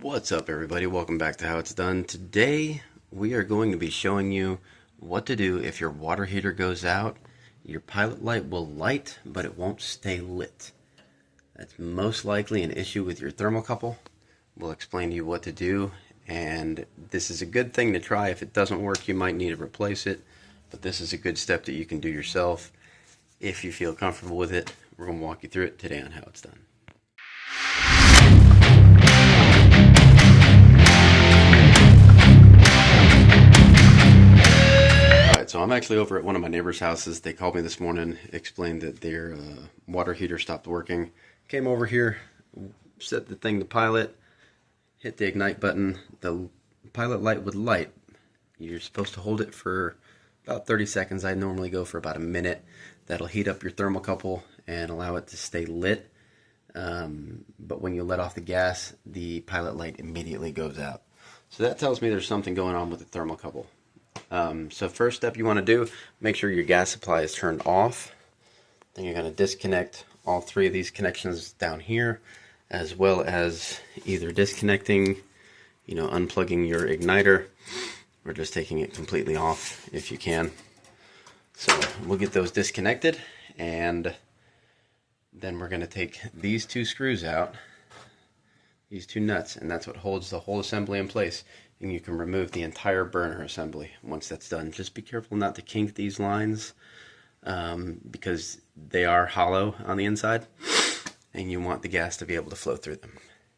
What's up, everybody? Welcome back to How It's Done. Today we are going to be showing you what to do if your water heater goes out. Your pilot light will light, but it won't stay lit. That's most likely an issue with your thermocouple. We'll explain to you what to do, and this is a good thing to try. If it doesn't work, you might need to replace it, but this is a good step that you can do yourself if you feel comfortable with it. We're going to walk you through it today on How It's Done. So I'm actually over at one of my neighbor's houses. They called me this morning, explained that their water heater stopped working. Came over here, set the thing to pilot, hit the ignite button. The pilot light would light. You're supposed to hold it for about 30 seconds. I normally go for about a minute. That'll heat up your thermocouple and allow it to stay lit. But when you let off the gas, the pilot light immediately goes out. So that tells me there's something going on with the thermocouple. So first step you want to do, make sure your gas supply is turned off. Then you're going to disconnect all three of these connections down here, as well as either disconnecting, unplugging your igniter, or just taking it completely off if you can. So we'll get those disconnected, and then we're going to take these two screws out, these two nuts, and that's what holds the whole assembly in place. And you can remove the entire burner assembly once that's done. Just be careful not to kink these lines because they are hollow on the inside, and you want the gas to be able to flow through them.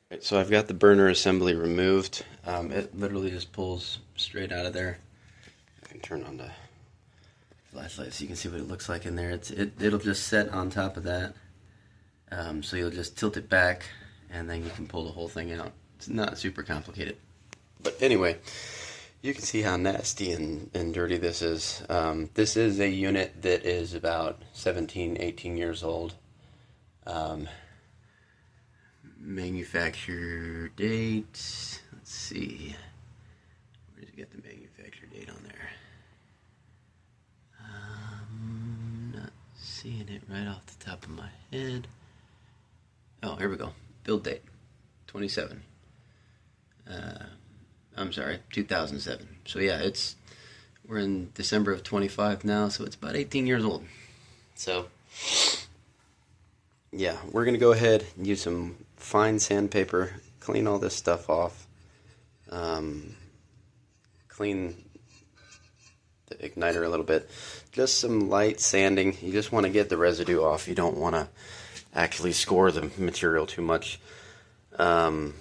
Right, so I've got the burner assembly removed. It literally just pulls straight out of there. I can turn on the flashlight so you can see what it looks like in there. It'll just set on top of that. So you'll just tilt it back, and then you can pull the whole thing out. It's not super complicated. But anyway, you can see how nasty and dirty this is. This is a unit that is about 17, 18 years old. Manufacture date, let's see. Where's it got the manufacture date on there? Not seeing it right off the top of my head. Oh, here we go. Build date, 27. I'm sorry, 2007. So yeah, we're in December of 25 now, so it's about 18 years old. So yeah, we're gonna go ahead and use some fine sandpaper, clean all this stuff off, clean the igniter a little bit, just some light sanding. You just want to get the residue off. You don't want to actually score the material too much. Yeah.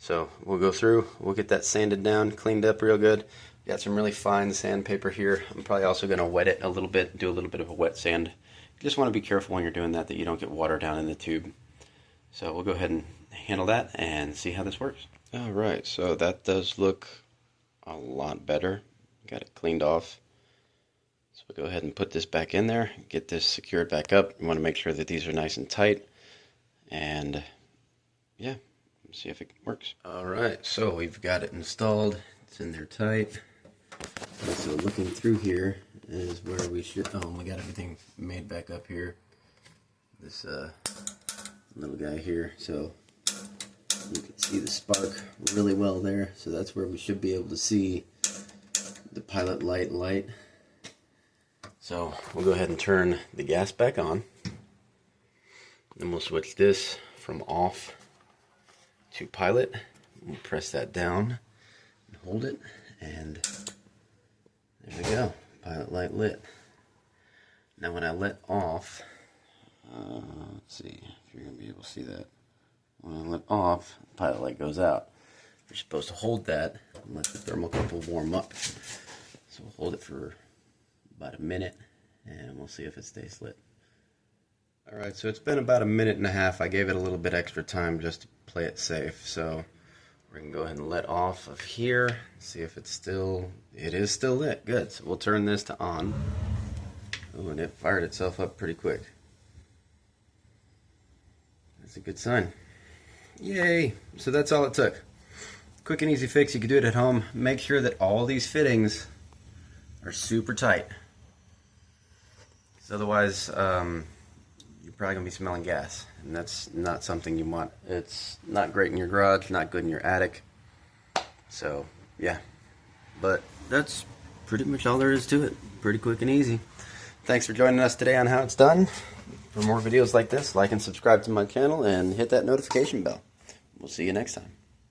So we'll go through, we'll get that sanded down, cleaned up real good. Got some really fine sandpaper here. I'm probably also going to wet it a little bit, do a little bit of a wet sand. You just want to be careful when you're doing that you don't get water down in the tube. So we'll go ahead and handle that and see how this works. Alright, so that does look a lot better. Got it cleaned off. So we'll go ahead and put this back in there, get this secured back up. You want to make sure that these are nice and tight. And yeah. See if it works. Alright, so we've got it installed. It's in there tight. So looking through here is where we should... Oh, we got everything made back up here. This little guy here. So you can see the spark really well there. So that's where we should be able to see the pilot light. So we'll go ahead and turn the gas back on. Then we'll switch this from off to pilot. We'll press that down and hold it, and there we go, pilot light lit. Now when I let off, let's see if you're going to be able to see that. When I let off, the pilot light goes out. You're supposed to hold that and let the thermocouple warm up. So we'll hold it for about a minute, and we'll see if it stays lit. Alright, so it's been about a minute and a half. I gave it a little bit extra time just to play it safe. So we're going to go ahead and let off of here. See if it is still lit. Good. So we'll turn this to on. Oh, and it fired itself up pretty quick. That's a good sign. Yay! So that's all it took. Quick and easy fix. You can do it at home. Make sure that all these fittings are super tight. Because otherwise, you're probably going to be smelling gas. And that's not something you want. It's not great in your garage, not good in your attic. So, yeah. But that's pretty much all there is to it. Pretty quick and easy. Thanks for joining us today on How It's Done. For more videos like this, like and subscribe to my channel and hit that notification bell. We'll see you next time.